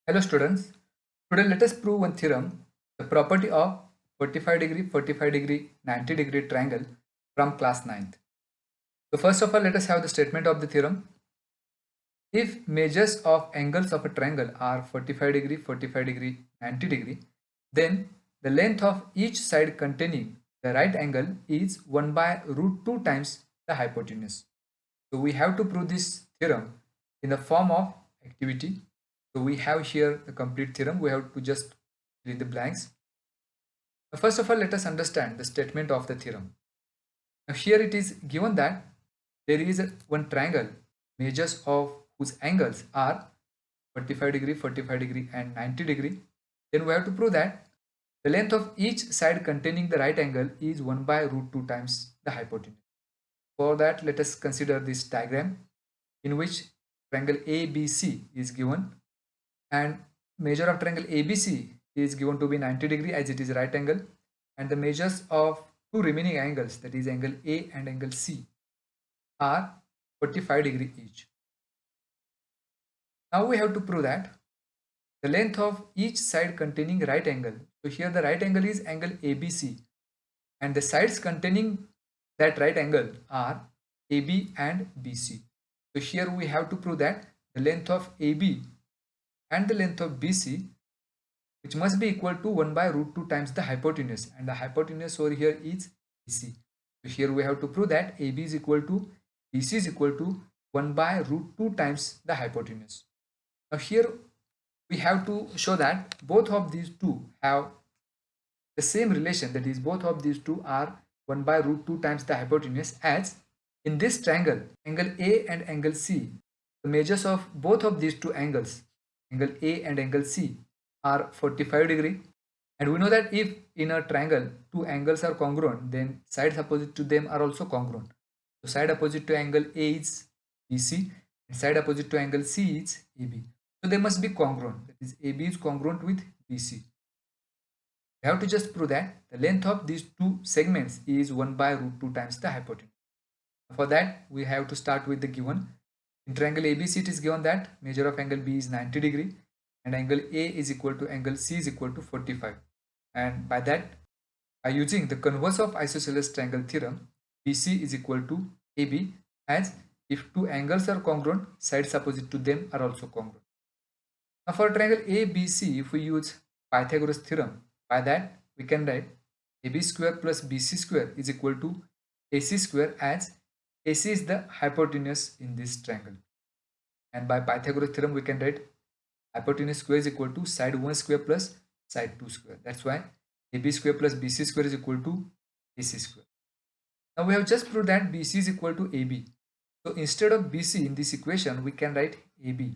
Hello students, today let us prove one theorem, the property of 45 degree, 45 degree, 90 degree triangle from class 9th. So first of all, let us have the statement of the theorem. If measures of angles of a triangle are 45 degree, 45 degree, 90 degree, then the length of each side containing the right angle is 1 by root 2 times the hypotenuse. So we have to prove this theorem in the form of activity. So we have here the complete theorem. We have to just fill in the blanks. Now first of all, let us understand the statement of the theorem. Now here it is given that there is one triangle, measures of whose angles are 45 degree, 45 degree and 90 degree. Then we have to prove that the length of each side containing the right angle is 1 by root 2 times the hypotenuse. For that, let us consider this diagram in which triangle ABC is given and measure of triangle ABC is given to be 90 degree as it is right angle, and the measures of two remaining angles, that is angle A and angle C, are 45 degree each. Now we have to prove that the length of each side containing right angle. So here the right angle is angle ABC and the sides containing that right angle are AB and BC. So here we have to prove that the length of AB and the length of BC, which must be equal to 1 by root 2 times the hypotenuse, and the hypotenuse over here is BC. So here we have to prove that AB is equal to BC is equal to 1 by root 2 times the hypotenuse. Now here we have to show that both of these two have the same relation, that is both of these two are 1 by root 2 times the hypotenuse, as in this triangle angle A and angle C, the measures of both of these two angles, angle A and angle C, are 45 degree, and we know that if in a triangle two angles are congruent, then sides opposite to them are also congruent. So side opposite to angle A is BC and side opposite to angle C is AB. So they must be congruent, that is AB is congruent with BC. We have to just prove that the length of these two segments is 1 by root 2 times the hypotenuse. For that, we have to start with the given. In triangle ABC, it is given that measure of angle B is 90 degree and angle A is equal to angle C is equal to 45. And by that, by using the converse of isosceles triangle theorem, BC is equal to AB, as if two angles are congruent, sides opposite to them are also congruent. Now for triangle ABC, if we use Pythagoras theorem, by that we can write AB square plus BC square is equal to AC square, as AC is the hypotenuse in this triangle. And by Pythagoras theorem we can write hypotenuse square is equal to side 1 square plus side 2 square. That's why AB square plus BC square is equal to AC square. Now we have just proved that BC is equal to AB. So instead of BC in this equation, we can write AB.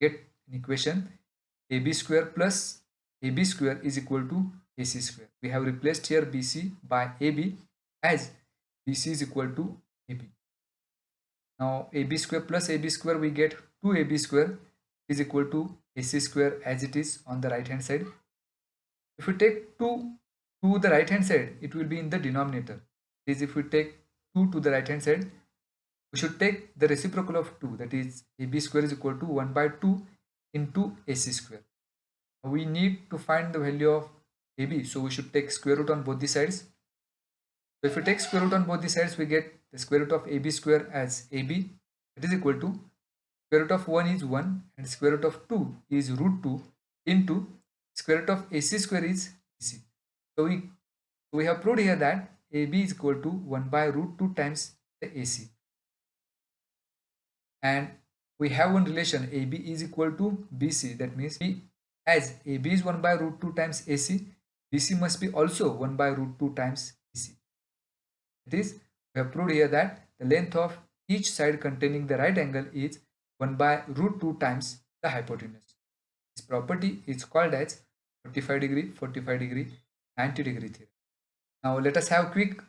Get an equation AB square plus AB square is equal to AC square. We have replaced here BC by AB, as BC is equal to AB. Now AB square plus AB square, we get 2AB square is equal to AC square as it is on the right hand side. If we take 2 to the right hand side, it will be in the denominator. That is, if we take 2 to the right hand side, we should take the reciprocal of 2, that is AB square is equal to 1 by 2 into AC square. We need to find the value of AB, so we should take square root on both the sides. So if we take square root on both the sides, we get the square root of AB square as AB, that is equal to square root of 1 is 1 and square root of 2 is root 2 into square root of AC square is AC. So we have proved here that AB is equal to 1 by root 2 times the AC. And we have one relation, AB is equal to BC, that means as AB is 1 by root 2 times AC, BC must be also 1 by root 2 times AC. That is, we have proved here that the length of each side containing the right angle is 1 by root 2 times the hypotenuse. This property is called as 45 degree, 45 degree, 90 degree theorem. Now let us have quick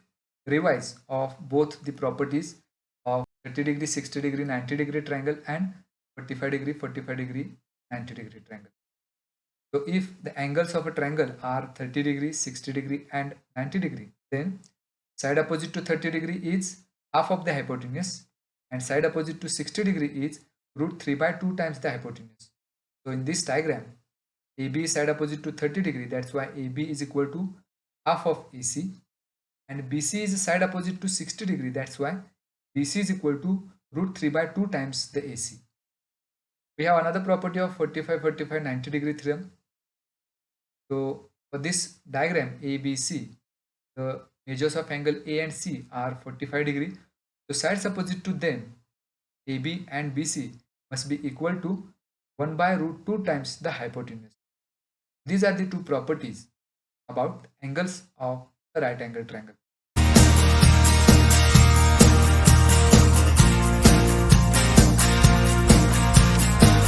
revise of both the properties of 30 degree, 60 degree, 90 degree triangle and 45 degree, 45 degree, 90 degree triangle. So if the angles of a triangle are 30 degree, 60 degree and 90 degree, then side opposite to 30 degree is half of the hypotenuse and side opposite to 60 degree is root 3 by 2 times the hypotenuse. So in this diagram, AB is side opposite to 30 degree. That's why AB is equal to half of AC. And BC is side opposite to 60 degree. That's why BC is equal to root 3 by 2 times the AC. We have another property of 45, 45, 90 degree theorem. So for this diagram ABC, the measures of angle A and C are 45 degree. So sides opposite to them, AB and BC, must be equal to 1 by root 2 times the hypotenuse. These are the two properties about angles of the right angle triangle.